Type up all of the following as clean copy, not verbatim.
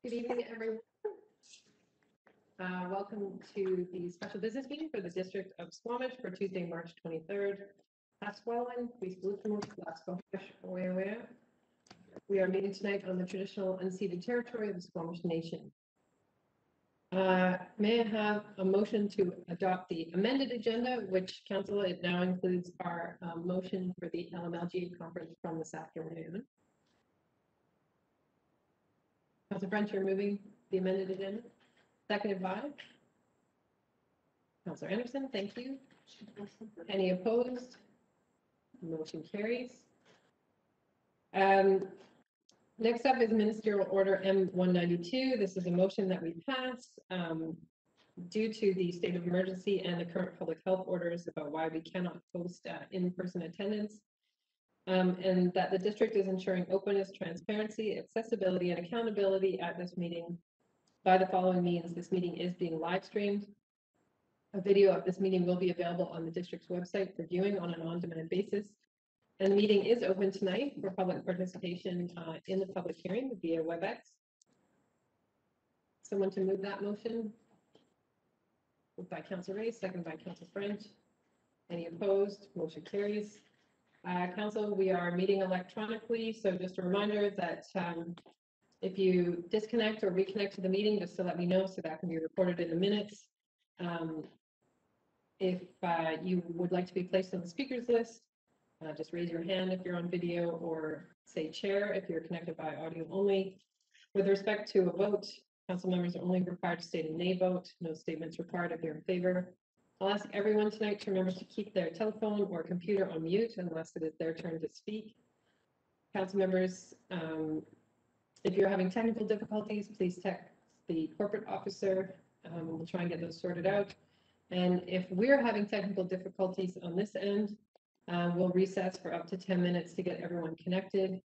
Good evening, everyone. Welcome to the special business meeting for the District of Squamish for Tuesday, March 23rd. Pasqualin, we are meeting tonight on the traditional unceded territory of the Squamish Nation. May I have a motion to adopt the amended agenda, which council, it now includes our motion for the LMLGA conference from this afternoon. Councilor French, you're moving the amended agenda. Seconded by Councilor Anderson. Thank you. Any opposed? Motion carries. Next up is Ministerial Order M192. This is a motion that we passed due to the state of emergency and the current public health orders about why we cannot host in-person attendance. And that the district is ensuring openness, transparency, accessibility, and accountability at this meeting by the following means. This meeting is being live streamed. A video of this meeting will be available on the district's website for viewing on an on-demand basis. And the meeting is open tonight for public participation in the public hearing via WebEx. Someone to move that motion? Moved by Councilor Ray, second by Councilor French. Any opposed? Motion carries. Council, we are meeting electronically, so just a reminder that if you disconnect or reconnect to the meeting, just to let me know so that can be recorded in the minutes. If you would like to be placed on the speakers list, just raise your hand if you're on video, or say chair if you're connected by audio only. With respect to a vote, council members are only required to state a nay vote. No statements required if you're in favor. I'll ask everyone tonight to remember to keep their telephone or computer on mute unless it is their turn to speak. Council members, if you're having technical difficulties, please text the corporate officer. We'll try and get those sorted out. And if we're having technical difficulties on this end, we'll recess for up to 10 minutes to get everyone connected.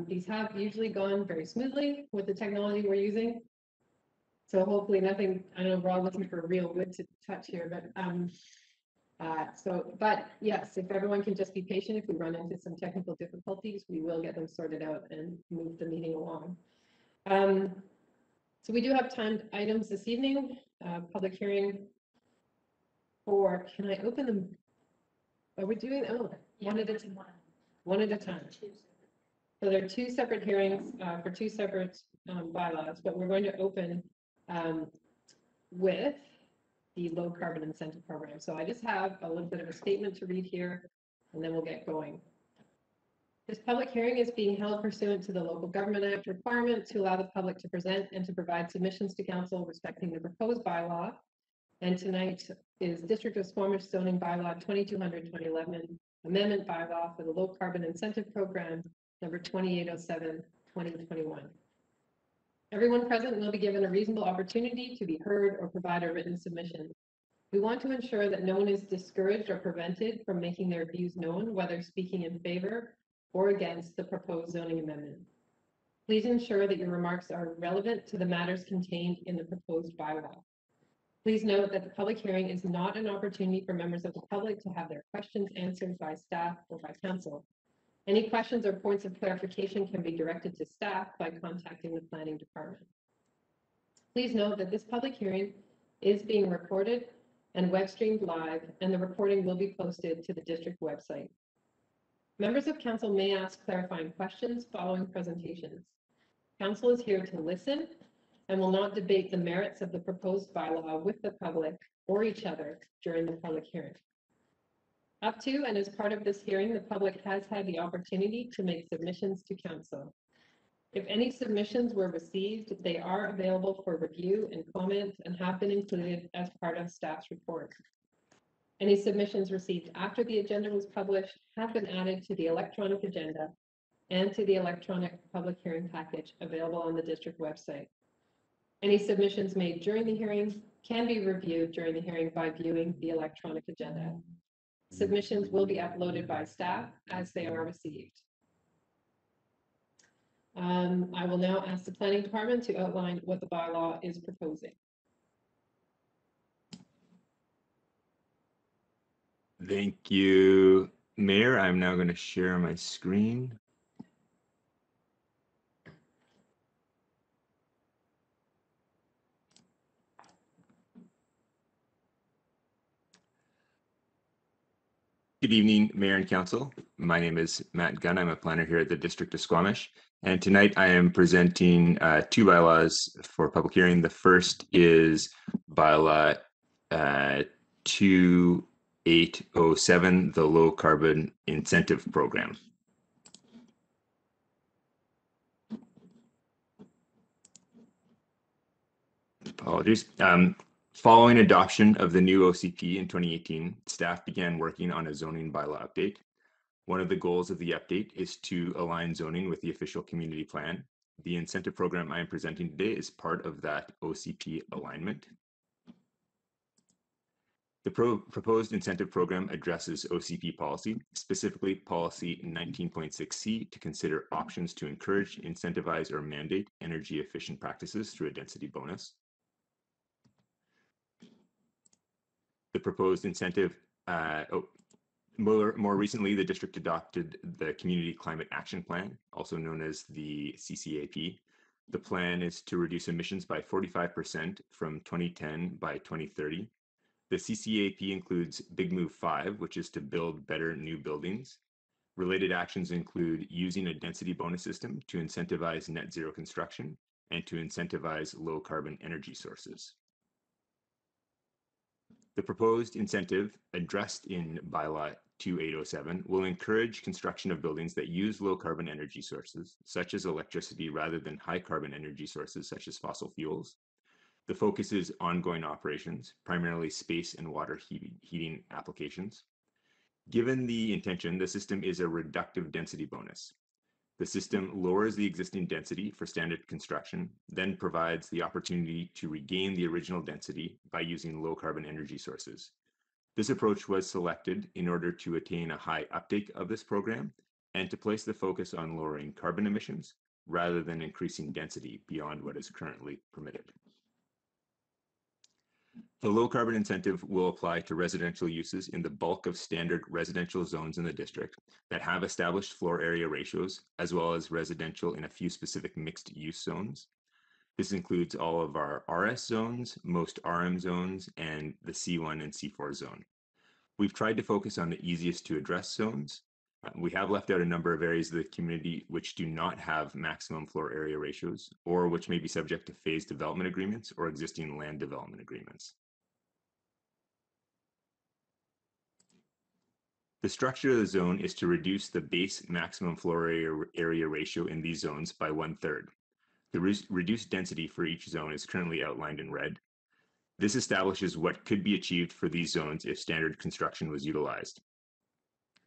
These have usually gone very smoothly with the technology we're using. So hopefully nothing, I know we're all looking for real wood to touch here, but yes, if everyone can just be patient, if we run into some technical difficulties, we will get them sorted out and move the meeting along. So we do have timed items this evening, public hearing for, can I open them? Are we doing, one at a time? One at a time. So there are two separate hearings for two separate bylaws, but we're going to open with the low carbon incentive program. So I just have a little bit of a statement to read here, and then we'll get going. This public hearing is being held pursuant to the Local Government Act requirement to allow the public to present and to provide submissions to council respecting the proposed bylaw. And tonight is District of Squamish Zoning Bylaw 2200-2011 Amendment Bylaw for the Low Carbon Incentive Program number 2807-2021. Everyone present will be given a reasonable opportunity to be heard or provide a written submission. We want to ensure that no one is discouraged or prevented from making their views known, whether speaking in favor or against the proposed zoning amendment. Please ensure that your remarks are relevant to the matters contained in the proposed bylaw. Please note that the public hearing is not an opportunity for members of the public to have their questions answered by staff or by council. Any questions or points of clarification can be directed to staff by contacting the planning department. Please note that this public hearing is being recorded and web streamed live, and the recording will be posted to the district website. Members of council may ask clarifying questions following presentations. Council is here to listen and will not debate the merits of the proposed bylaw with the public or each other during the public hearing. Up to and as part of this hearing, the public has had the opportunity to make submissions to council. If any submissions were received, they are available for review and comment and have been included as part of staff's report. Any submissions received after the agenda was published have been added to the electronic agenda and to the electronic public hearing package available on the district website. Any submissions made during the hearing can be reviewed during the hearing by viewing the electronic agenda. Submissions will be uploaded by staff as they are received. I will now ask the planning department to outline what the bylaw is proposing. Thank you, Mayor. I'm now going to share my screen. Good evening, Mayor and Council. My name is Matt Gunn. I'm a planner here at the District of Squamish. And tonight I am presenting two bylaws for public hearing. The first is bylaw 2807, the Low Carbon Incentive Program. Apologies. Following adoption of the new OCP in 2018, staff began working on a zoning bylaw update. One of the goals of the update is to align zoning with the official community plan. The incentive program I am presenting today is part of that OCP alignment. The proposed incentive program addresses OCP policy, specifically policy 19.6C, to consider options to encourage, incentivize, or mandate energy efficient practices through a density bonus. The proposed incentive, more recently, the district adopted the Community Climate Action Plan, also known as the CCAP. The plan is to reduce emissions by 45% from 2010 by 2030. The CCAP includes Big Move 5, which is to build better new buildings. Related actions include using a density bonus system to incentivize net zero construction and to incentivize low carbon energy sources. The proposed incentive addressed in Bylaw 2807 will encourage construction of buildings that use low carbon energy sources, such as electricity, rather than high carbon energy sources, such as fossil fuels. The focus is ongoing operations, primarily space and water heating applications. Given the intention, the system is a reductive density bonus. The system lowers the existing density for standard construction, then provides the opportunity to regain the original density by using low carbon energy sources. This approach was selected in order to attain a high uptake of this program and to place the focus on lowering carbon emissions rather than increasing density beyond what is currently permitted. The low carbon incentive will apply to residential uses in the bulk of standard residential zones in the district that have established floor area ratios, as well as residential in a few specific mixed use zones. This includes all of our RS zones, most RM zones, and the C1 and C4 zone. We've tried to focus on the easiest to address zones. We have left out a number of areas of the community which do not have maximum floor area ratios, or which may be subject to phased development agreements or existing land development agreements. The structure of the zone is to reduce the base maximum floor area ratio in these zones by 1/3. The reduced density for each zone is currently outlined in red. This establishes what could be achieved for these zones if standard construction was utilized.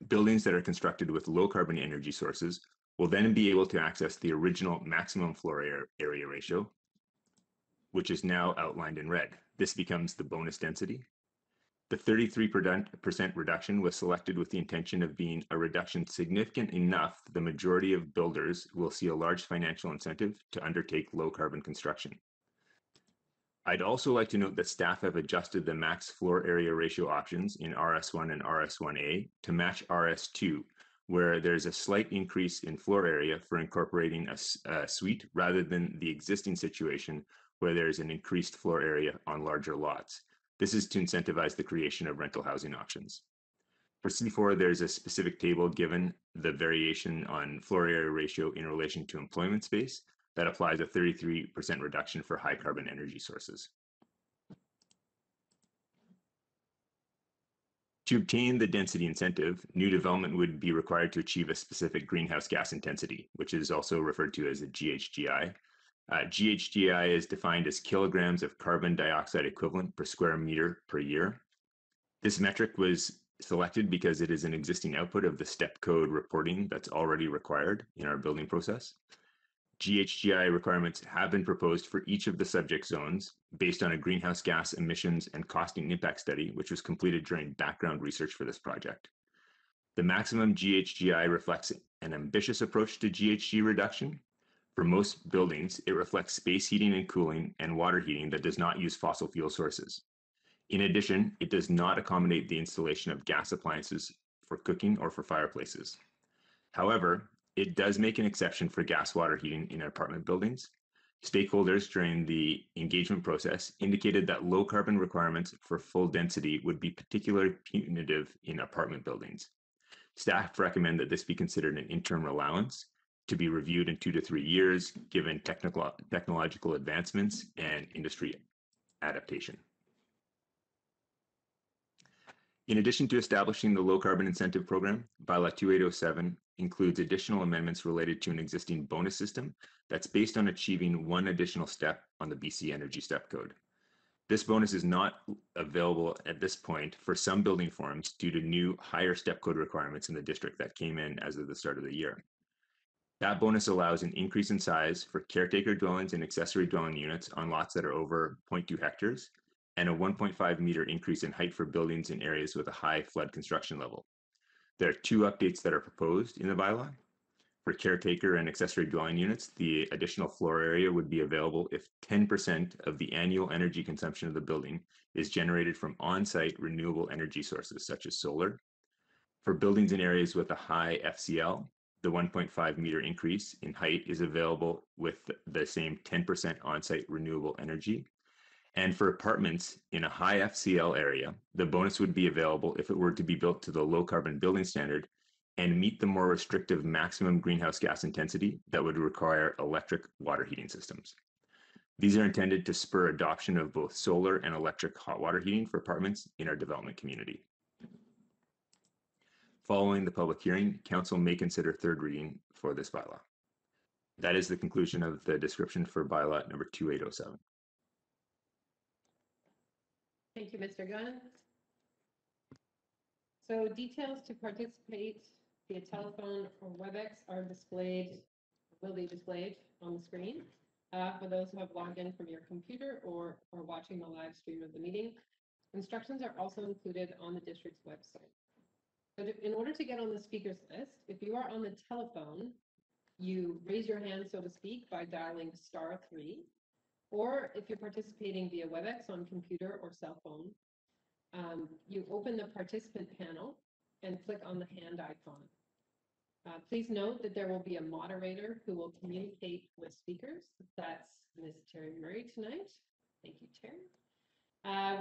Buildings that are constructed with low carbon energy sources will then be able to access the original maximum floor area ratio, which is now outlined in red. This becomes the bonus density. The 33% reduction was selected with the intention of being a reduction significant enough that the majority of builders will see a large financial incentive to undertake low carbon construction. I'd also like to note that staff have adjusted the max floor area ratio options in RS1 and RS1A to match RS2, where there's a slight increase in floor area for incorporating a suite rather than the existing situation where there's an increased floor area on larger lots. This is to incentivize the creation of rental housing options. For C4, there's a specific table given the variation on floor area ratio in relation to employment space that applies a 33% reduction for high carbon energy sources. To obtain the density incentive, new development would be required to achieve a specific greenhouse gas intensity, which is also referred to as a GHGI. GHGI is defined as kilograms of carbon dioxide equivalent per square meter per year. This metric was selected because it is an existing output of the step code reporting that's already required in our building process. GHGI requirements have been proposed for each of the subject zones based on a greenhouse gas emissions and costing impact study, which was completed during background research for this project. The maximum GHGI reflects an ambitious approach to GHG reduction. For most buildings, it reflects space heating and cooling and water heating that does not use fossil fuel sources. In addition, it does not accommodate the installation of gas appliances for cooking or for fireplaces. However, it does make an exception for gas water heating in apartment buildings. Stakeholders during the engagement process indicated that low carbon requirements for full density would be particularly punitive in apartment buildings. Staff recommend that this be considered an interim allowance to be reviewed in 2 to 3 years, given technological advancements and industry adaptation. In addition to establishing the low carbon incentive program, Bylaw 2807 includes additional amendments related to an existing bonus system that's based on achieving one additional step on the BC Energy Step Code. This bonus is not available at this point for some building forms due to new higher step code requirements in the district that came in as of the start of the year. That bonus allows an increase in size for caretaker dwellings and accessory dwelling units on lots that are over 0.2 hectares, and a 1.5 meter increase in height for buildings in areas with a high flood construction level. There are 2 updates that are proposed in the bylaw. For caretaker and accessory dwelling units, the additional floor area would be available if 10% of the annual energy consumption of the building is generated from on-site renewable energy sources such as solar. For buildings in areas with a high FCL, the 1.5 meter increase in height is available with the same 10% on-site renewable energy. And for apartments in a high FCL area, the bonus would be available if it were to be built to the low carbon building standard and meet the more restrictive maximum greenhouse gas intensity that would require electric water heating systems. These are intended to spur adoption of both solar and electric hot water heating for apartments in our development community. Following the public hearing, Council may consider third reading for this bylaw. That is the conclusion of the description for bylaw number 2807. Thank you, Mr. Gunn. So details to participate via telephone or WebEx are displayed, will be displayed on the screen. For those who have logged in from your computer or watching the live stream of the meeting, instructions are also included on the district's website. But in order to get on the speakers list, if you are on the telephone, you raise your hand, so to speak, by dialing *3. Or if you're participating via WebEx on computer or cell phone, you open the participant panel and click on the hand icon. Please note that there will be a moderator who will communicate with speakers. That's Ms. Terry Murray tonight. Thank you, Terry.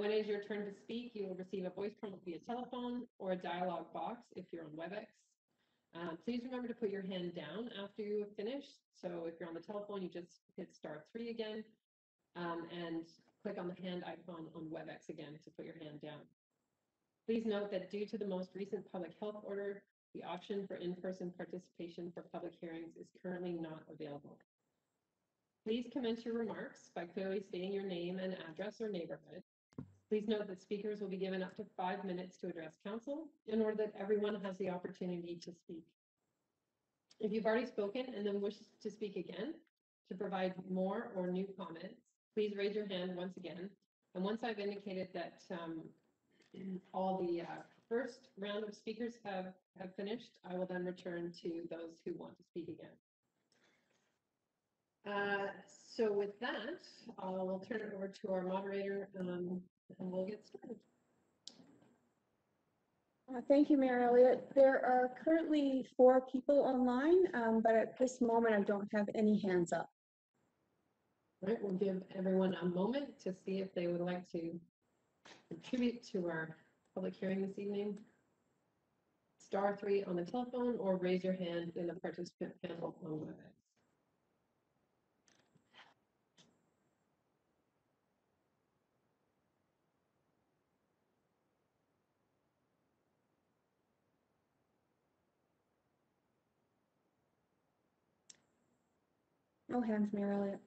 When it is your turn to speak, you will receive a voice prompt via telephone or a dialog box if you're on WebEx. Please remember to put your hand down after you have finished. So if you're on the telephone, you just hit *3 again. And click on the hand icon on WebEx again to put your hand down. Please note that due to the most recent public health order, the option for in-person participation for public hearings is currently not available. Please commence your remarks by clearly stating your name and address or neighborhood. Please note that speakers will be given up to 5 minutes to address council in order that everyone has the opportunity to speak. If you've already spoken and then wish to speak again to provide more or new comments, please raise your hand once again. And once I've indicated that all the first round of speakers have finished, I will then return to those who want to speak again. So with that, I'll turn it over to our moderator and we'll get started. Thank you, Mayor Elliott. There are currently 4 people online, but at this moment, I don't have any hands up. All right, we'll give everyone a moment to see if they would like to contribute to our public hearing this evening. *3 on the telephone or raise your hand in the participant panel on WebEx. No hands, Mayor Elliott.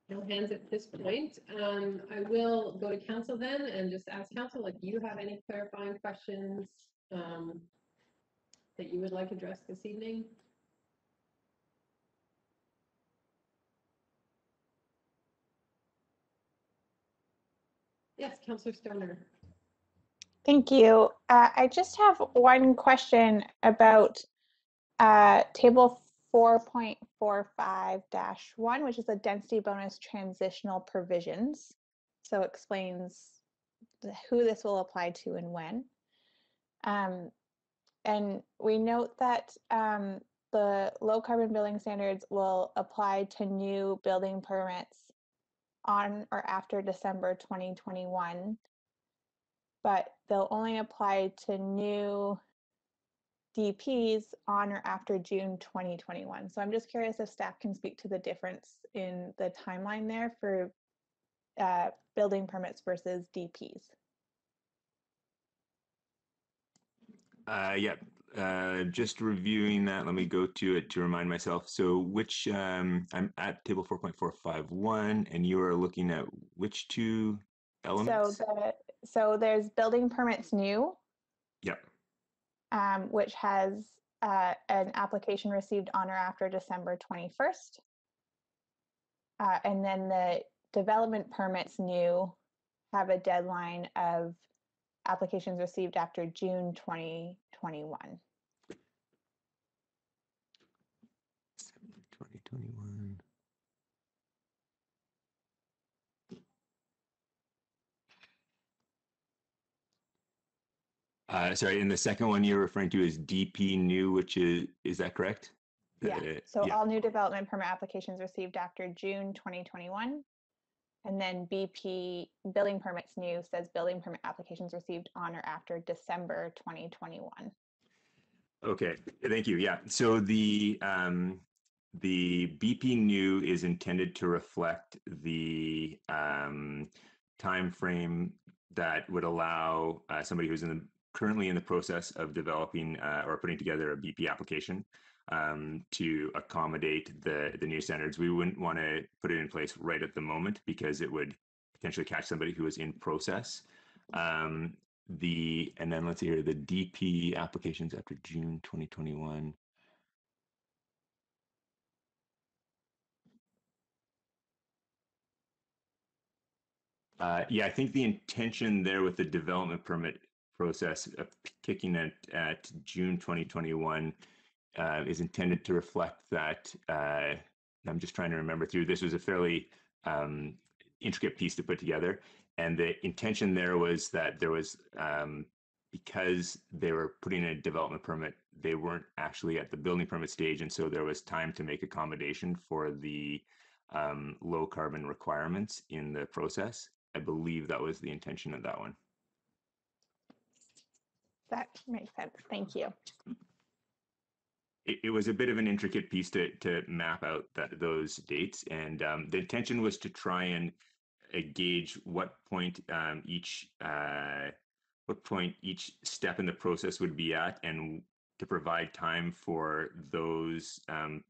No hands at this point. I will go to council then and just ask council if you have any clarifying questions that you would like addressed this evening. Yes, Councillor Stoner. Thank you. I just have one question about table 4.45-1, which is the density bonus transitional provisions. So it explains who this will apply to and when. And we note that the low carbon building standards will apply to new building permits on or after December 2021, but they'll only apply to new DPs on or after June 2021. So I'm just curious if staff can speak to the difference in the timeline there for building permits versus DPs. Yeah, just reviewing that. Let me go to it to remind myself. So which, I'm at table 4.451, and you are looking at which two elements? So there's building permits new, Yep. which has an application received on or after December 21st. And then the development permits new have a deadline of applications received after June 2021. 2021. Sorry, and the second one you're referring to is DP new, which is that correct? Yeah, so yeah. all new development permit applications received after June 2021. And then BP building permits new says building permit applications received on or after December 2021. Okay, thank you. Yeah, so the BP new is intended to reflect the time frame that would allow somebody who's currently in the process of developing or putting together a BP application to accommodate the new standards. We wouldn't want to put it in place right at the moment because it would potentially catch somebody who is in process. And then let's see here, the DP applications after June 2021. Yeah, I think the intention there with the development permit process of kicking it at June 2021 is intended to reflect that. I'm just trying to remember through. This was a fairly intricate piece to put together, and the intention there was that there was because they were putting in a development permit, they weren't actually at the building permit stage, and so there was time to make accommodation for the low carbon requirements in the process. I believe that was the intention of that one. That makes sense. Thank you. It was a bit of an intricate piece to map out those dates, and the intention was to try and gauge what point each step in the process would be at, and to provide time for those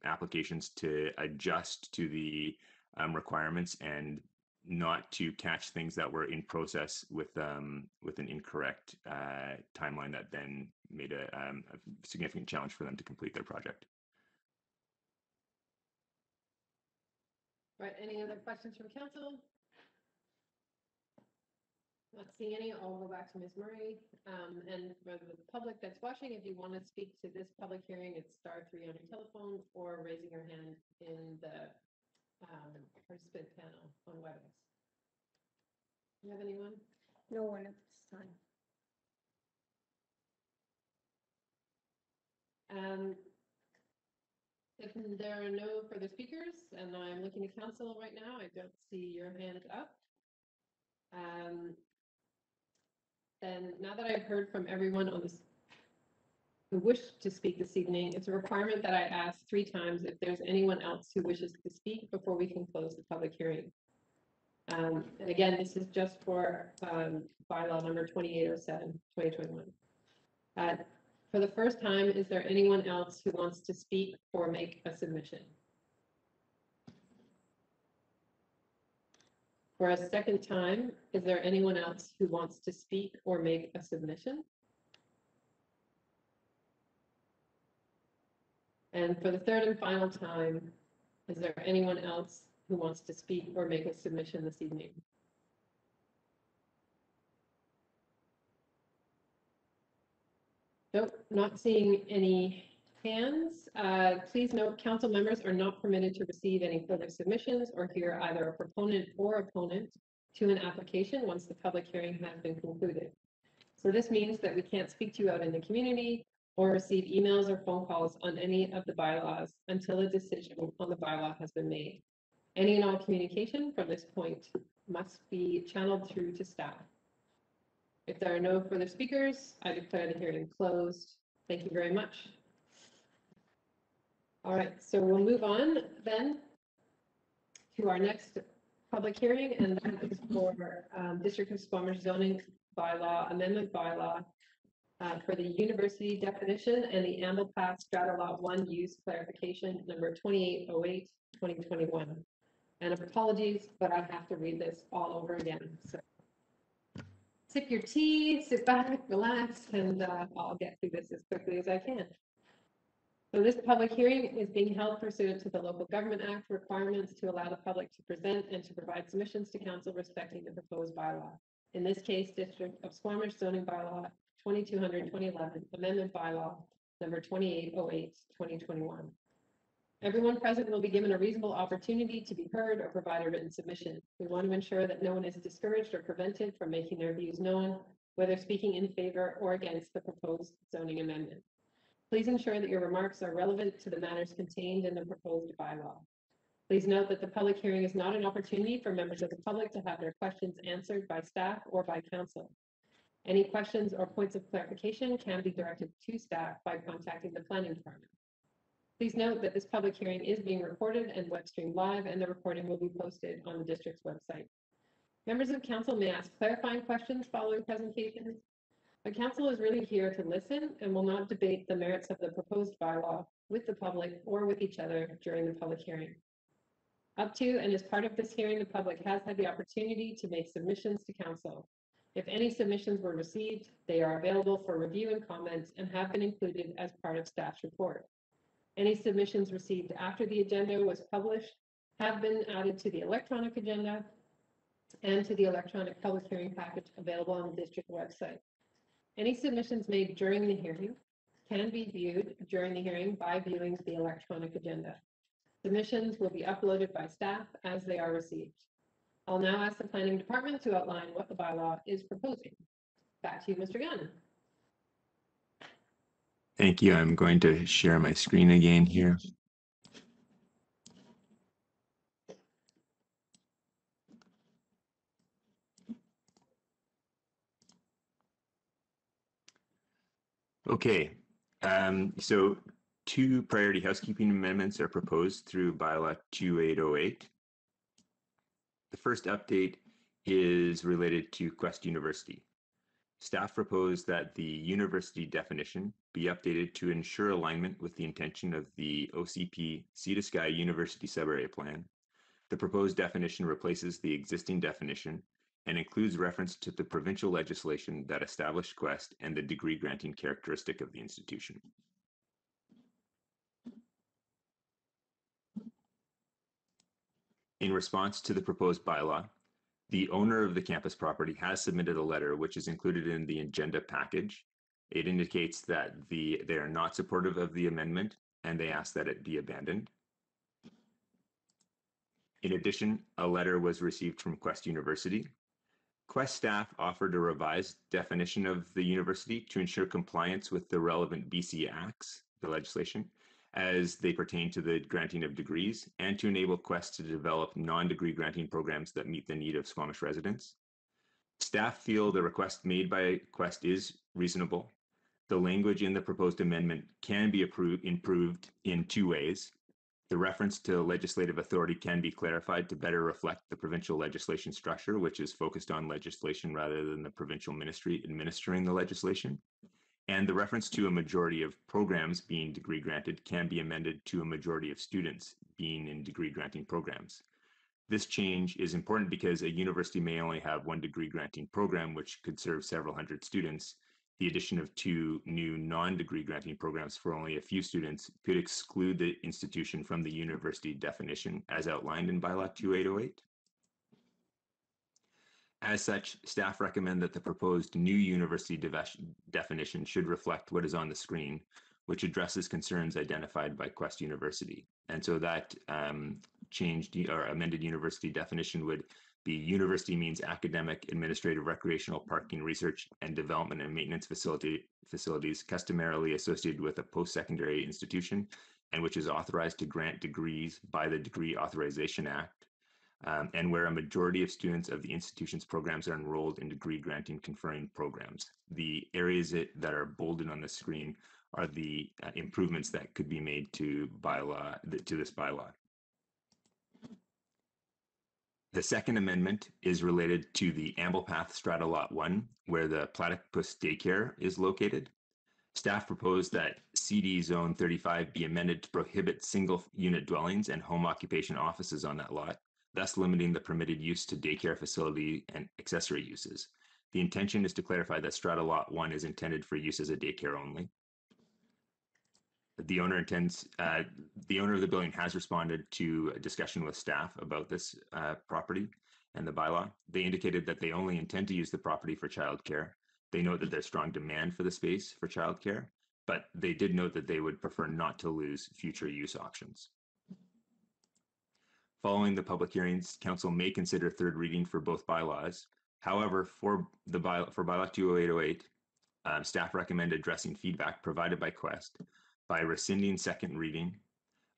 applications to adjust to the requirements and not to catch things that were in process with an incorrect timeline that then made a significant challenge for them to complete their project. Right, any other questions from council? Not seeing any, I'll go back to Ms. Murray. And for the public that's watching, if you want to speak to this public hearing, it's *3 on your telephone or raising your hand in the participant panel on WebEx. Do you have anyone? No one at this time. If there are no further speakers, and I'm looking to council right now, I don't see your hand up. Then now that I've heard from everyone on this who wish to speak this evening, it's a requirement that I ask 3 times if there's anyone else who wishes to speak before we can close the public hearing. And again, this is just for bylaw number 2807, 2021. For the first time, is there anyone else who wants to speak or make a submission? For a second time, is there anyone else who wants to speak or make a submission? And for the third and final time, is there anyone else who wants to speak or make a submission this evening? Nope, not seeing any hands. Please note, council members are not permitted to receive any further submissions or hear either a proponent or opponent to an application once the public hearing has been concluded. So this means that we can't speak to you out in the community or receive emails or phone calls on any of the bylaws until a decision on the bylaw has been made. Any and all communication from this point must be channeled through to staff. If there are no further speakers, I declare the hearing closed. Thank you very much. All right, so we'll move on then to our next public hearing, and that is for District of Squamish zoning bylaw, amendment bylaw for the university definition and the Amblepath Strata Lot 1 use clarification number 2808, 2021. And apologies, but I have to read this all over again. So sip your tea, sit back, relax, and I'll get through this as quickly as I can. So this public hearing is being held pursuant to the Local Government Act requirements to allow the public to present and to provide submissions to council respecting the proposed bylaw. In this case, District of Squamish zoning bylaw 2200-2011 amendment bylaw number 2808, 2021. Everyone present will be given a reasonable opportunity to be heard or provide a written submission. We want to ensure that no one is discouraged or prevented from making their views known, whether speaking in favor or against the proposed zoning amendment. Please ensure that your remarks are relevant to the matters contained in the proposed bylaw. Please note that the public hearing is not an opportunity for members of the public to have their questions answered by staff or by council. Any questions or points of clarification can be directed to staff by contacting the planning department. Please note that this public hearing is being recorded and web streamed live, and the recording will be posted on the district's website. Members of council may ask clarifying questions following presentations. The council is really here to listen and will not debate the merits of the proposed bylaw with the public or with each other during the public hearing. Up to and as part of this hearing, the public has had the opportunity to make submissions to council. If any submissions were received, they are available for review and comments and have been included as part of staff's report. Any submissions received after the agenda was published have been added to the electronic agenda and to the electronic public hearing package available on the district website. Any submissions made during the hearing can be viewed during the hearing by viewing the electronic agenda. Submissions will be uploaded by staff as they are received. I'll now ask the planning department to outline what the bylaw is proposing. Back to you, Mr. Gunn. Thank you. I'm going to share my screen again here. Okay, so two priority housekeeping amendments are proposed through Bylaw 2808. The first update is related to Quest University. Staff proposed that the university definition be updated to ensure alignment with the intention of the OCP Sea to Sky University Subarea Plan. The proposed definition replaces the existing definition and includes reference to the provincial legislation that established Quest and the degree granting characteristic of the institution. In response to the proposed bylaw, the owner of the campus property has submitted a letter which is included in the agenda package. It indicates that they are not supportive of the amendment and they ask that it be abandoned. In addition, a letter was received from Quest University. Quest staff offered a revised definition of the university to ensure compliance with the relevant BC Acts, the legislation, as they pertain to the granting of degrees, and to enable Quest to develop non-degree granting programs that meet the need of Squamish residents. Staff feel the request made by Quest is reasonable. The language in the proposed amendment can be improved in two ways. The reference to legislative authority can be clarified to better reflect the provincial legislation structure, which is focused on legislation rather than the provincial ministry administering the legislation. And the reference to a majority of programs being degree granted can be amended to a majority of students being in degree granting programs. This change is important because a university may only have one degree granting program, which could serve several hundred students. The addition of two new non-degree granting programs for only a few students could exclude the institution from the university definition as outlined in Bylaw 2808. As such, staff recommend that the proposed new university definition should reflect what is on the screen, which addresses concerns identified by Quest University. And so that changed or amended university definition would The university means academic, administrative, recreational, parking, research, and development and maintenance facilities customarily associated with a post-secondary institution and which is authorized to grant degrees by the Degree Authorization Act, and where a majority of students of the institution's programs are enrolled in degree granting conferring programs. The areas that are bolded on the screen are the improvements that could be made to this bylaw. The second amendment is related to the Amblepath Strata Lot 1, where the Platypus Daycare is located. Staff proposed that CD Zone 35 be amended to prohibit single-unit dwellings and home occupation offices on that lot, thus limiting the permitted use to daycare facility and accessory uses. The intention is to clarify that Strata Lot 1 is intended for use as a daycare only. The owner of the building has responded to a discussion with staff about this property and the bylaw. They indicated that they only intend to use the property for childcare. They note that there's strong demand for the space for childcare, but they did note that they would prefer not to lose future use options. Following the public hearings, council may consider third reading for both bylaws. However, for bylaw 20808, staff recommend addressing feedback provided by Quest by rescinding second reading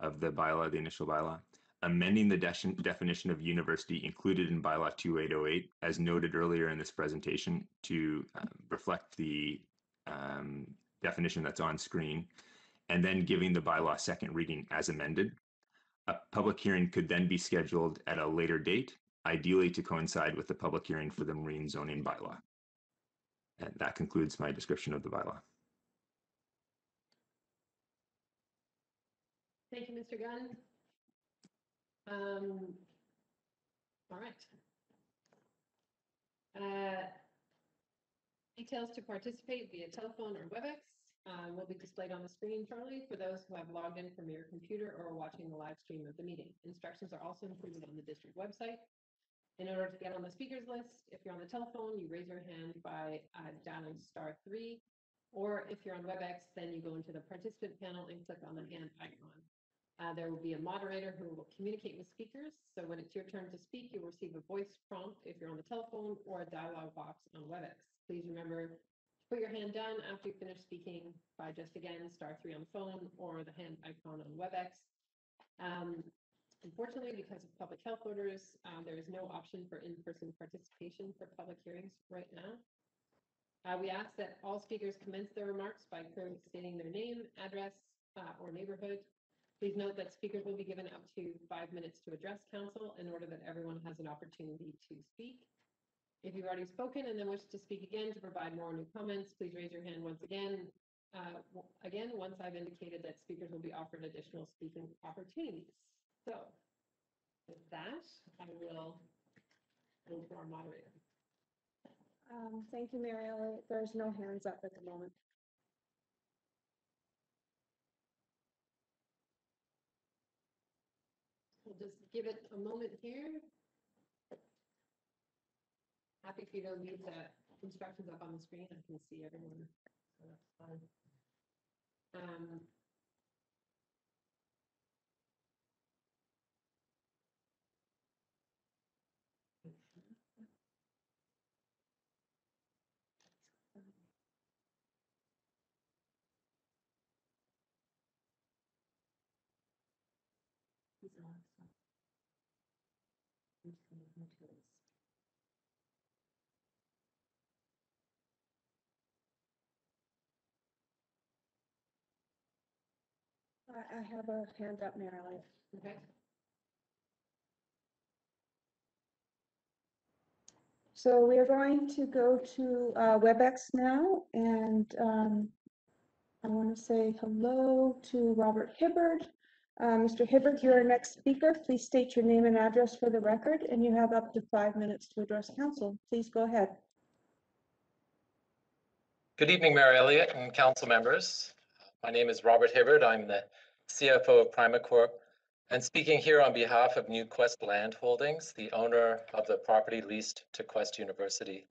of the bylaw, the initial bylaw, amending the definition of university included in bylaw 2808, as noted earlier in this presentation, to reflect the definition that's on screen, and then giving the bylaw second reading as amended. A public hearing could then be scheduled at a later date, ideally to coincide with the public hearing for the marine zoning bylaw. And that concludes my description of the bylaw. Thank you, Mr. Gunn. All right. Details to participate via telephone or WebEx will be displayed on the screen shortly for those who have logged in from your computer or watching the live stream of the meeting. Instructions are also included on the district website. In order to get on the speakers list, if you're on the telephone, you raise your hand by dialing *3, or if you're on WebEx, then you go into the participant panel and click on the hand icon. There will be a moderator who will communicate with speakers. So when it's your turn to speak, you'll receive a voice prompt if you're on the telephone or a dialog box on WebEx. Please remember to put your hand down after you finish speaking by just again *3 on the phone or the hand icon on WebEx. Unfortunately, because of public health orders, there is no option for in-person participation for public hearings right now. We ask that all speakers commence their remarks by clearly stating their name, address, or neighborhood. Please note that speakers will be given up to 5 minutes to address council in order that everyone has an opportunity to speak. If you've already spoken and then wish to speak again to provide more new comments, please raise your hand once again. Once I've indicated that speakers will be offered additional speaking opportunities. So with that, I will go to our moderator. Thank you, Mary Elliott. There's no hands up at the moment. We'll just give it a moment here. Happy for you to leave the instructions up on the screen. I can see everyone. So that's fine. I have a hand up, Mary Elliott. Okay. So we are going to go to WebEx now, and I want to say hello to Robert Hibbard. Mr. Hibbard, you're our next speaker. Please state your name and address for the record, and you have up to 5 minutes to address council. Please go ahead. Good evening, Mary Elliott and council members. My name is Robert Hibbard. I'm the CFO of Primacorp, and speaking here on behalf of New Quest Land Holdings, the owner of the property leased to Quest University.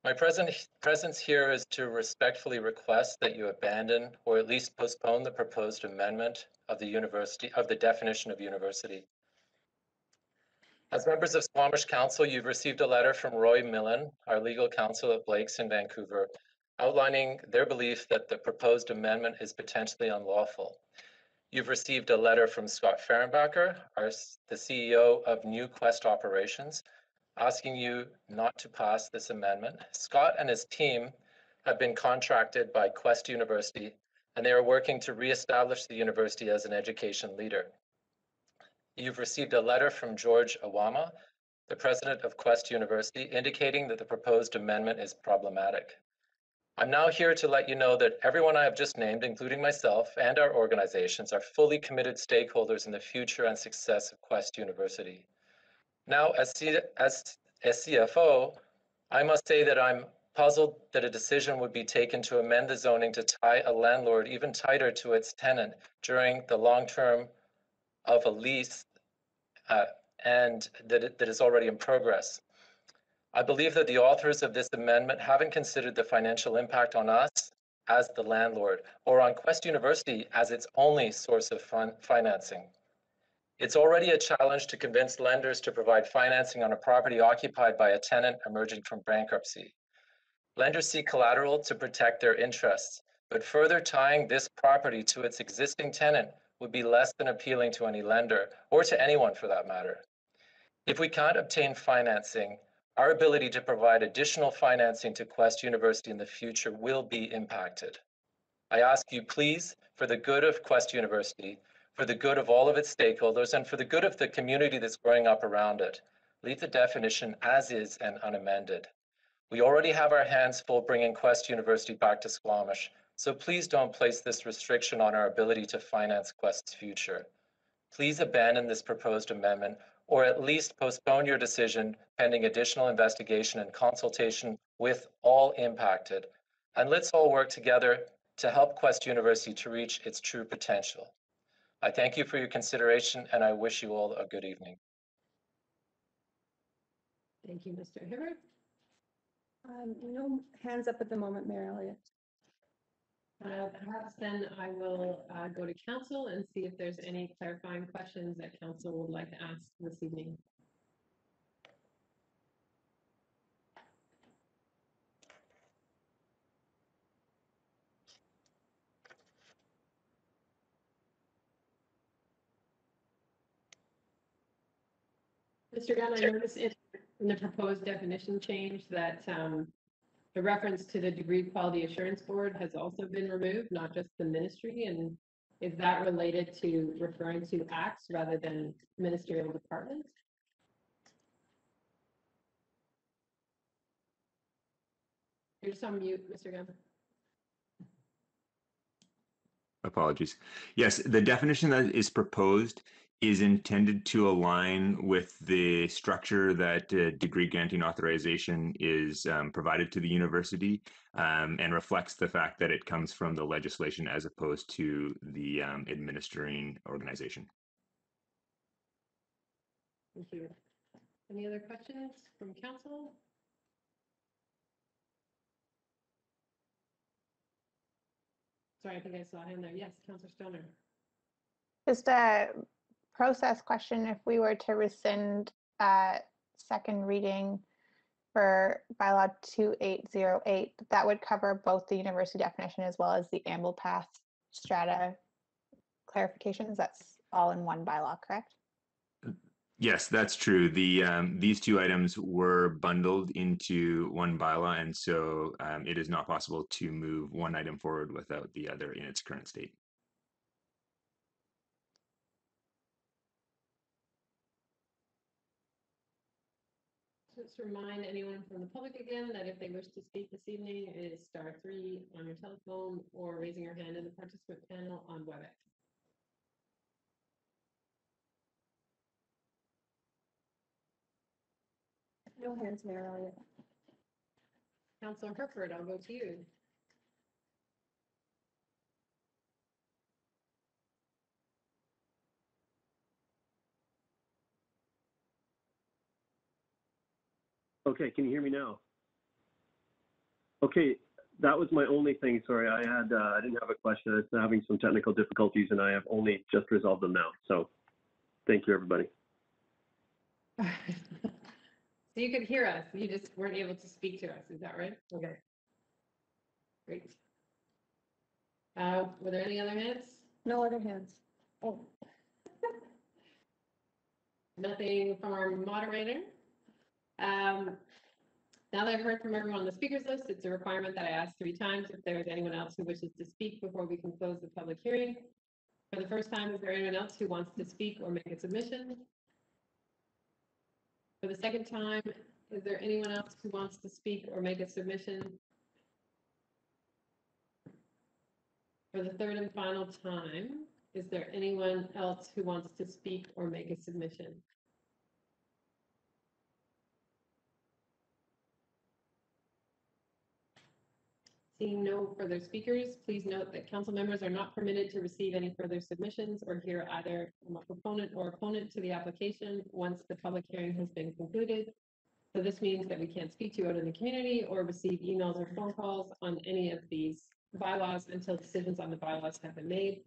My presence here is to respectfully request that you abandon or at least postpone the proposed amendment of the definition of university. As members of Squamish Council, you've received a letter from Roy Millen, our legal counsel at Blake's in Vancouver, outlining their belief that the proposed amendment is potentially unlawful. You've received a letter from Scott Fehrenbacher, the CEO of New Quest Operations, asking you not to pass this amendment. Scott and his team have been contracted by Quest University, and they are working to reestablish the university as an education leader. You've received a letter from George Awama, the president of Quest University, indicating that the proposed amendment is problematic. I'm now here to let you know that everyone I have just named, including myself and our organizations, are fully committed stakeholders in the future and success of Quest University. Now, as CFO, I must say that I'm puzzled that a decision would be taken to amend the zoning to tie a landlord even tighter to its tenant during the long term of a lease and that is already in progress. I believe that the authors of this amendment haven't considered the financial impact on us as the landlord or on Quest University as its only source of financing. It's already a challenge to convince lenders to provide financing on a property occupied by a tenant emerging from bankruptcy. Lenders seek collateral to protect their interests, but further tying this property to its existing tenant would be less than appealing to any lender, or to anyone for that matter. If we can't obtain financing, our ability to provide additional financing to Quest University in the future will be impacted. I ask you, please, for the good of Quest University, for the good of all of its stakeholders, and for the good of the community that's growing up around it, leave the definition as is and unamended. We already have our hands full bringing Quest University back to Squamish, so please don't place this restriction on our ability to finance Quest's future. Please abandon this proposed amendment, or at least postpone your decision pending additional investigation and consultation with all impacted. And let's all work together to help Quest University to reach its true potential. I thank you for your consideration, and I wish you all a good evening. Thank you, Mr. Hibbert. No hands up at the moment, Mayor Elliott. Perhaps then I will go to council and see if there's any clarifying questions that council would like to ask this evening. Mr. Gunn, I noticed in the proposed definition change that the reference to the Degree Quality Assurance Board has also been removed, not just the ministry. And is that related to referring to acts rather than ministerial departments? You're just on mute, Mr. Gunn. Apologies. Yes, the definition that is proposed is intended to align with the structure that degree granting authorization is provided to the university and reflects the fact that it comes from the legislation as opposed to the administering organization. Thank you. Any other questions from council? Sorry, I think I saw a hand there. Yes, Councillor Stoner. Just a process question. If we were to rescind second reading for bylaw 2808, that would cover both the university definition as well as the Amblepath strata clarifications. That's all in one bylaw, correct? Yes, that's true. These two items were bundled into one bylaw, and so it is not possible to move one item forward without the other in its current state. Just remind anyone from the public again that if they wish to speak this evening, it is *3 on your telephone or raising your hand in the participant panel on WebEx. No hands, Mayor Elliott. Councillor Herford, I'll go to you. Okay, can you hear me now? Okay, that was my only thing. Sorry, I didn't have a question. I was having some technical difficulties, and I have only just resolved them now. So, thank you, everybody. So you could hear us, you just weren't able to speak to us, is that right? Okay. Great. Were there any other hands? No other hands. Oh, Nothing from our moderator? Now that I've heard from everyone on the speakers list, it's a requirement that I ask 3 times if there is anyone else who wishes to speak before we can close the public hearing. For the first time, is there anyone else who wants to speak or make a submission? For the second time, is there anyone else who wants to speak or make a submission? For the third and final time, is there anyone else who wants to speak or make a submission? Seeing no further speakers, please note that council members are not permitted to receive any further submissions or hear either from a proponent or opponent to the application once the public hearing has been concluded. So this means that we can't speak to you out in the community or receive emails or phone calls on any of these bylaws until decisions on the bylaws have been made.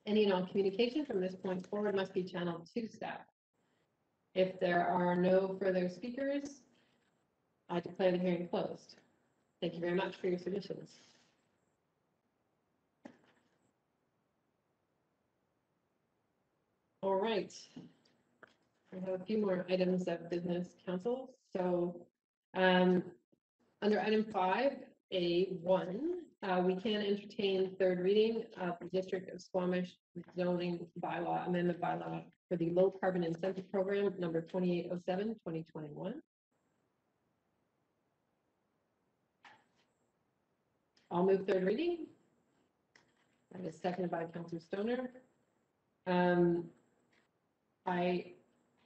Any and all communication from this point forward must be channeled to staff. If there are no further speakers, I declare the hearing closed. Thank you very much for your submissions. All right. I have a few more items of business, council. So under item 5A1, we can entertain third reading of the District of Squamish zoning bylaw amendment bylaw for the low carbon incentive program number 2807, 2021. I'll move third reading. That is seconded by Councillor Stoner. I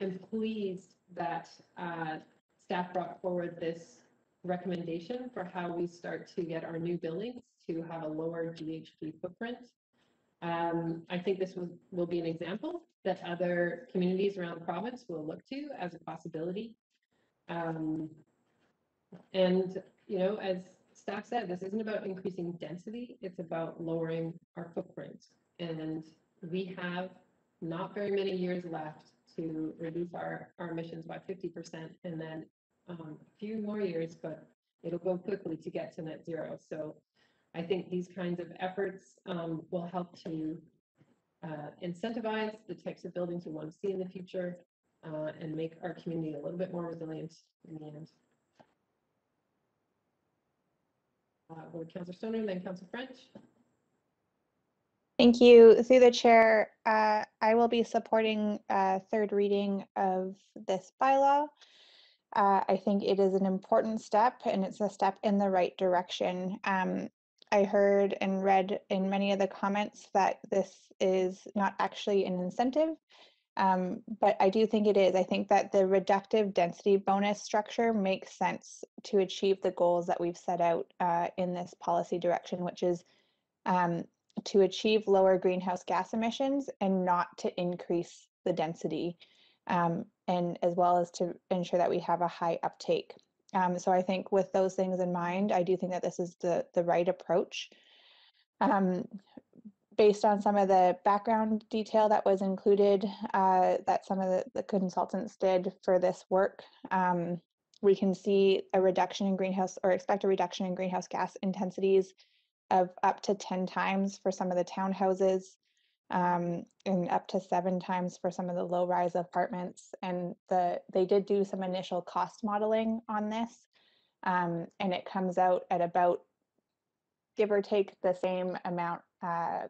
am pleased that staff brought forward this recommendation for how we start to get our new buildings to have a lower GHG footprint. I think this will be an example that other communities around the province will look to as a possibility. And, you know, as staff said, this isn't about increasing density, it's about lowering our footprint. And we have not very many years left to reduce our emissions by 50%, and then a few more years, but it'll go quickly to get to net zero. So I think these kinds of efforts will help to incentivize the types of buildings we want to see in the future and make our community a little bit more resilient in the end. Councillor Stoner, then Councillor French. Thank you. Through the chair, I will be supporting third reading of this bylaw. I think it is an important step and it's a step in the right direction. I heard and read in many of the comments that this is not actually an incentive, but I do think it is. I think that the reductive density bonus structure makes sense to achieve the goals that we've set out in this policy direction, which is to achieve lower greenhouse gas emissions and not to increase the density, and as well as to ensure that we have a high uptake. So I think with those things in mind, I do think that this is the right approach. Based on some of the background detail that was included, that some of the consultants did for this work, we can see a reduction in greenhouse, or expect a reduction in greenhouse gas intensities of up to 10 times for some of the townhouses, and up to 7 times for some of the low-rise apartments. And they did do some initial cost modeling on this, and it comes out at about, give or take, the same amount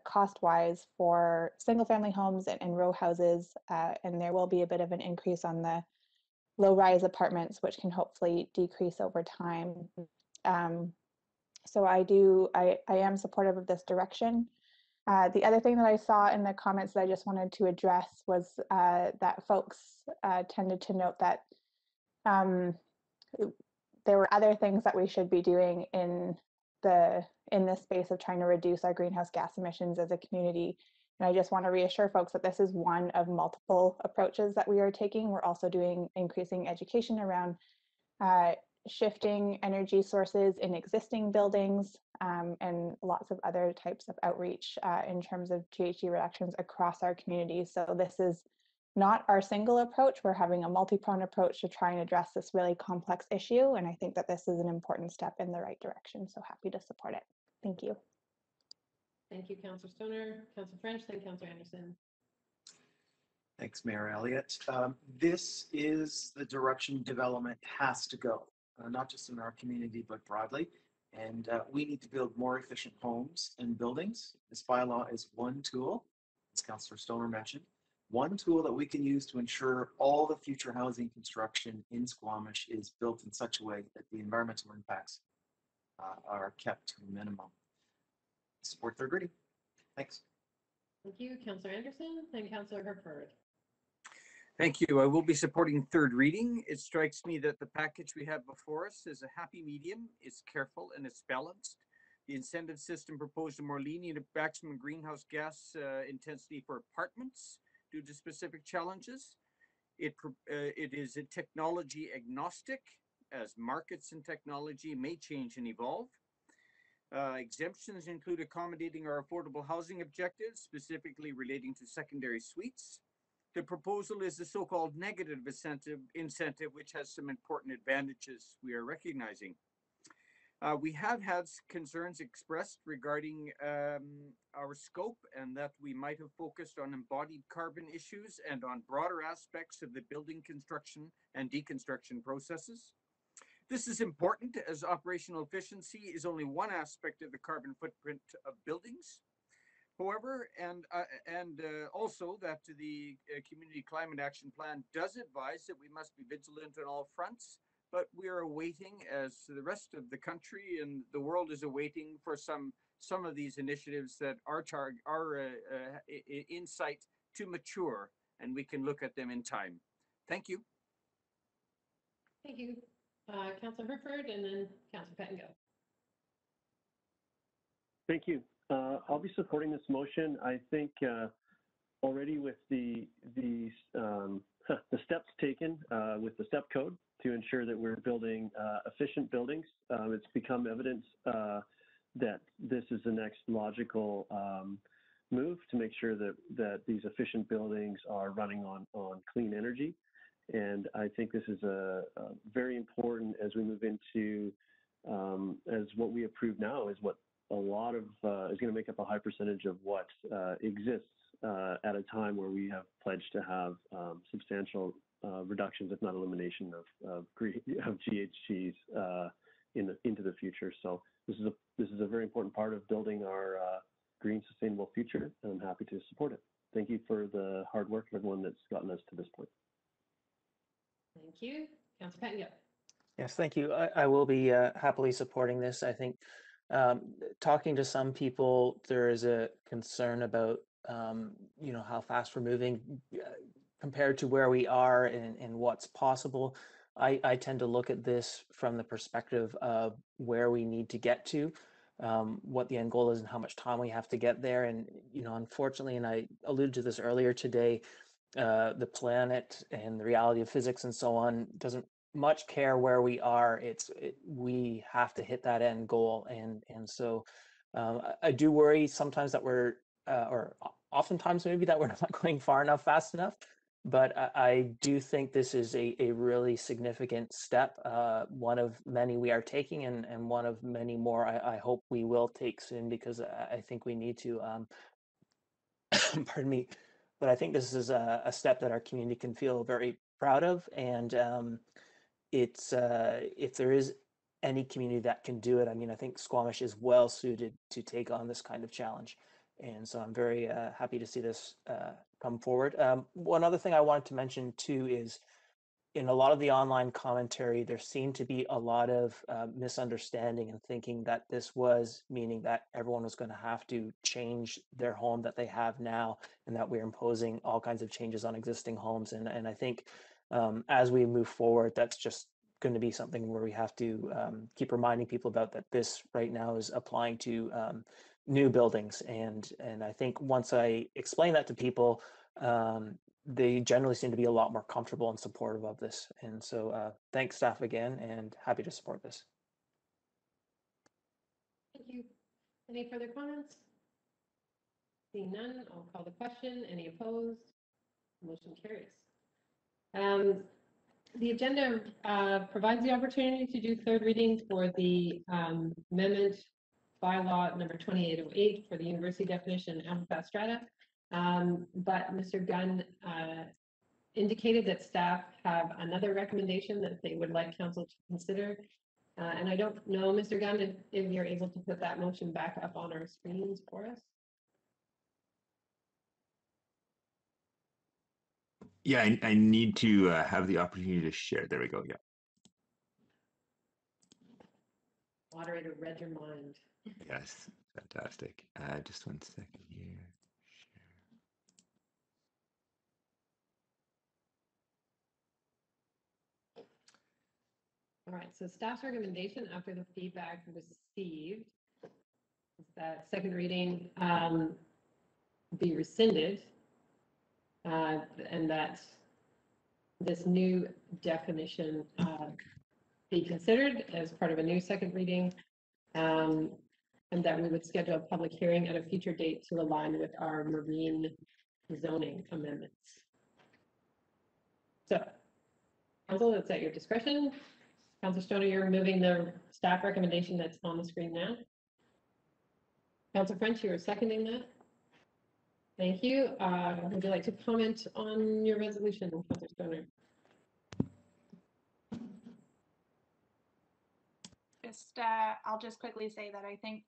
cost-wise for single-family homes and row houses, and there will be a bit of an increase on the low-rise apartments, which can hopefully decrease over time. So I am supportive of this direction. The other thing that I saw in the comments that I just wanted to address was that folks tended to note that there were other things that we should be doing in this space of trying to reduce our greenhouse gas emissions as a community. And I just want to reassure folks that this is one of multiple approaches that we are taking. We're also doing increasing education around shifting energy sources in existing buildings, and lots of other types of outreach in terms of GHG reductions across our community. So this is not our single approach. We're having a multi-pronged approach to try and address this really complex issue. And I think that this is an important step in the right direction. So happy to support it. Thank you. Thank you, Councillor Stoner, Councillor French, then Councillor Anderson. Thanks, Mayor Elliott. This is the direction development has to go, not just in our community, but broadly. And we need to build more efficient homes and buildings. This bylaw is one tool, as Councillor Stoner mentioned, one tool that we can use to ensure all the future housing construction in Squamish is built in such a way that the environmental impacts are kept to a minimum. Support third reading. Thanks. Thank you, Councillor Anderson, then Councillor Herford. Thank you. I will be supporting third reading. It strikes me that the package we have before us is a happy medium. It's careful and it's balanced. The incentive system proposed a more lenient maximum greenhouse gas intensity for apartments due to specific challenges. It is a technology agnostic, as markets and technology may change and evolve. Exemptions include accommodating our affordable housing objectives, specifically relating to secondary suites. The proposal is the so-called negative incentive, which has some important advantages we are recognizing. We have had concerns expressed regarding our scope and that we might have focused on embodied carbon issues and on broader aspects of the building construction and deconstruction processes. This is important as operational efficiency is only one aspect of the carbon footprint of buildings. However, and also that the Community Climate Action Plan does advise that we must be vigilant on all fronts, but we are awaiting, as the rest of the country and the world is awaiting, for some of these initiatives that are in sight to mature, and we can look at them in time. Thank you. Thank you, Councillor Herford, and then Councillor Pettengill. Thank you. I'll be supporting this motion. I think already with the steps taken with the step code to ensure that we're building efficient buildings, it's become evident that this is the next logical move to make sure that these efficient buildings are running on clean energy. And I think this is a very important as we move into, as what we approve now is what a lot of is going to make up a high percentage of what exists at a time where we have pledged to have substantial reductions, if not elimination, of GHGs into the future. So this is a very important part of building our green, sustainable future, and I'm happy to support it. Thank you for the hard work of everyone that's gotten us to this point. Thank you, Councillor Pettengill. Yes, thank you. I will be happily supporting this. I think talking to some people, there is a concern about how fast we're moving compared to where we are and what's possible. I tend to look at this from the perspective of where we need to get to, what the end goal is and how much time we have to get there. And, unfortunately, and I alluded to this earlier today, the planet and the reality of physics and so on doesn't much care where we are. We have to hit that end goal, and so I do worry sometimes that we're or oftentimes maybe that we're not going far enough fast enough, but I do think this is a really significant step, one of many we are taking, and one of many more I hope we will take soon, because I think we need to pardon me, but I think this is a step that our community can feel very proud of. And it's if there is any community that can do it, I mean, I think Squamish is well suited to take on this kind of challenge. And so I'm very happy to see this come forward. One other thing I wanted to mention too is, in a lot of the online commentary, there seemed to be a lot of misunderstanding and thinking that this was meaning that everyone was going to have to change their home that they have now, and that we're imposing all kinds of changes on existing homes. And I think as we move forward, that's just going to be something where we have to keep reminding people about that this right now is applying to new buildings. And I think once I explain that to people, they generally seem to be a lot more comfortable and supportive of this. And so thanks, staff, again, and happy to support this. Thank you. Any further comments? Seeing none, I'll call the question. Any opposed? Motion carries. The agenda provides the opportunity to do third reading for the amendment bylaw number 2808 for the university definition Amblepath Strata. But Mr. Gunn indicated that staff have another recommendation that they would like council to consider. And I don't know, Mr. Gunn, if you're able to put that motion back up on our screens for us. Yeah, I need to have the opportunity to share. There we go. Yeah. Moderator read your mind. Yes. Fantastic. Just 1 second here. All right, so staff's recommendation after the feedback received is that second reading be rescinded and that this new definition be considered as part of a new second reading and that we would schedule a public hearing at a future date to align with our marine zoning amendments. So, council, it's at your discretion. Councilor Stoner, you're moving the staff recommendation that's on the screen now. Councilor French, you are seconding that. Thank you. Would you like to comment on your resolution, Councilor Stoner? I'll just quickly say that I think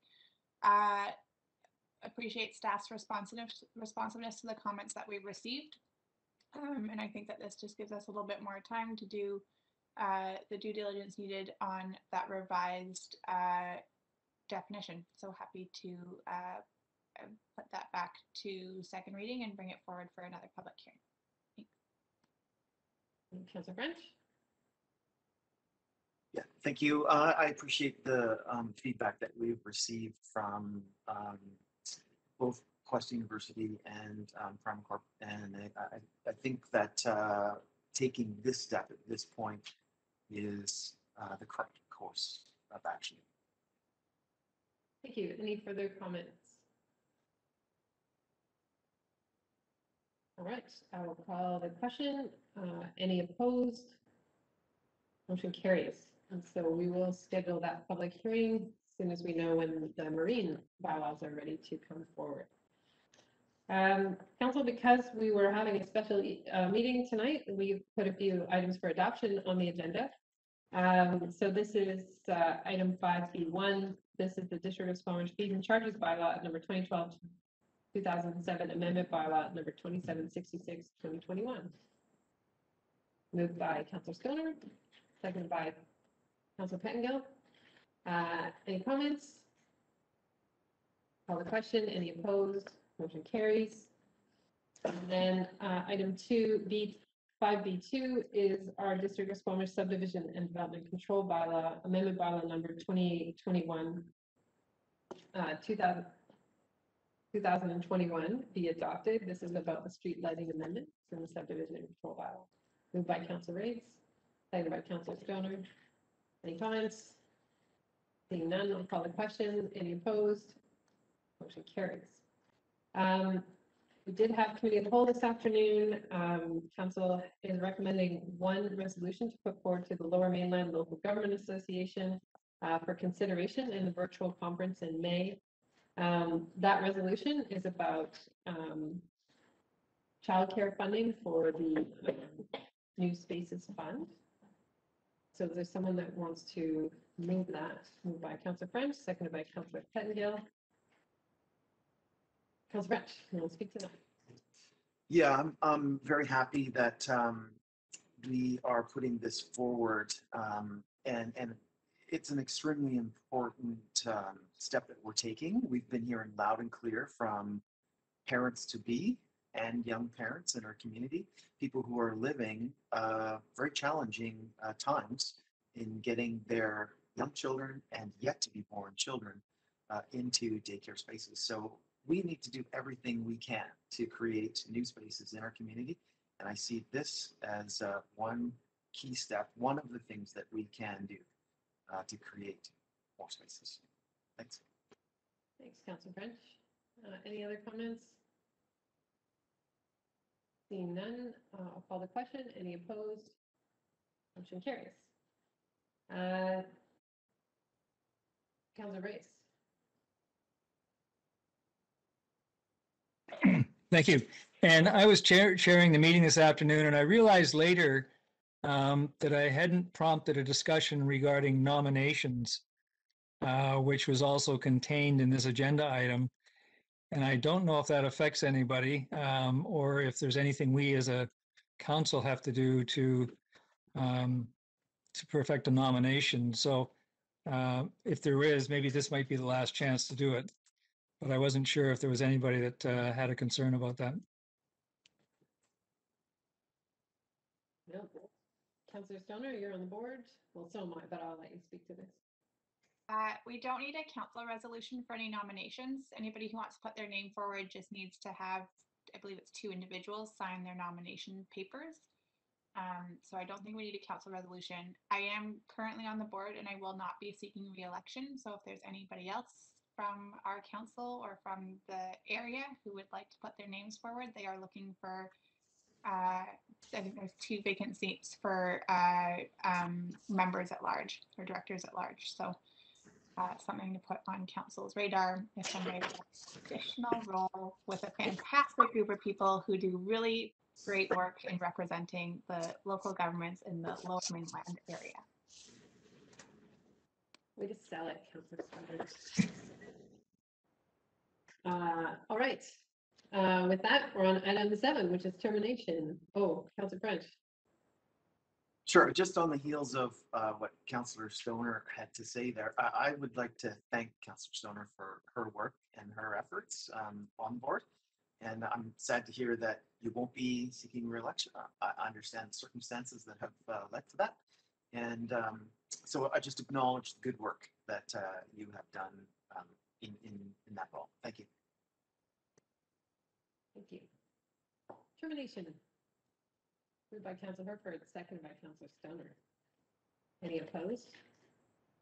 appreciate staff's responsiveness to the comments that we've received. And I think that this just gives us a little bit more time to do the due diligence needed on that revised definition. So happy to put that back to second reading and bring it forward for another public hearing. Thanks. Councilor French? Yeah, thank you. I appreciate the feedback that we've received from both Quest University and Prime Corp, and I think that taking this step at this point is the correct course of action. Thank you. Any further comments? All right, I will call the question. Any opposed? Motion carries. And so we will schedule that public hearing as soon as we know when the marine bylaws are ready to come forward. Council, because we were having a special meeting tonight, we've put a few items for adoption on the agenda. So this is item 5B1. This is the District of Squamish Fees and Charges Bylaw number 2012-2007 Amendment Bylaw number 2766-2021. Moved by Councilor Stoner, seconded by Councilor Pettengill. Any comments? Call the question. Any opposed? Motion carries. And then item 5B2 is our District of Squamish Subdivision and Development Control Bylaw, Amendment Bylaw number 2821, 2021 be adopted. This is about the street lighting amendments in the Subdivision and Control Bylaw. Moved by Councilor Riggs, seconded by Councilor Stoner. Any comments? Seeing none, I'll call the question. Any opposed? Motion carries. We did have committee of the whole this afternoon. Council is recommending one resolution to put forward to the Lower Mainland Local Government Association for consideration in the virtual conference in May. That resolution is about childcare funding for the New Spaces Fund. So is there someone that wants to move that? Moved by Councilor French, seconded by Councilor Pettengill. Councilor French, you want to speak to that? Yeah, I'm very happy that we are putting this forward, and it's an extremely important step that we're taking. We've been hearing loud and clear from parents-to-be and young parents in our community, people who are living very challenging times in getting their young children and yet to be born children into daycare spaces. So we need to do everything we can to create new spaces in our community. And I see this as one key step, one of the things that we can do to create more spaces. Thanks. Thanks, Councilor French. Any other comments? Seeing none, I'll call the question. Any opposed? Motion carries. Councilor Race. Thank you. And I was chairing the meeting this afternoon, and I realized later that I hadn't prompted a discussion regarding nominations, which was also contained in this agenda item. And I don't know if that affects anybody, or if there's anything we as a council have to do to perfect a nomination. So if there is, maybe this might be the last chance to do it. But I wasn't sure if there was anybody that had a concern about that. No. Councilor Stoner, you're on the board. Well, so am I, but I'll let you speak to this. We don't need a council resolution for any nominations. Anybody who wants to put their name forward just needs to have, I believe it's 2 individuals, sign their nomination papers. So I don't think we need a council resolution. I am currently on the board and I will not be seeking re-election. So if there's anybody else from our council or from the area who would like to put their names forward, they are looking for, I think there's 2 vacant seats for members at large or directors at large. So something to put on council's radar if somebody wants additional role with a fantastic group of people who do really great work in representing the local governments in the Lower Mainland area. Way to sell it, Councilor Stoner. All right. With that, we're on item 7, which is termination. Oh, Councilor French. Sure. Just on the heels of what Councillor Stoner had to say there, I would like to thank Councillor Stoner for her work and her efforts on board. And I'm sad to hear that you won't be seeking re-election. I understand the circumstances that have led to that. And so I just acknowledge the good work that you have done in that role. Thank you. Thank you. Termination. Moved by Councilor Herford, seconded by Councilor Stoner. Any opposed?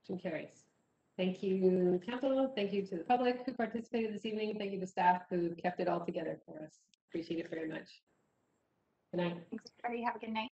Motion carries. Thank you, Council. Thank you to the public who participated this evening. Thank you to staff who kept it all together for us. Appreciate it very much. Good night. Thanks, everybody. Have a good night.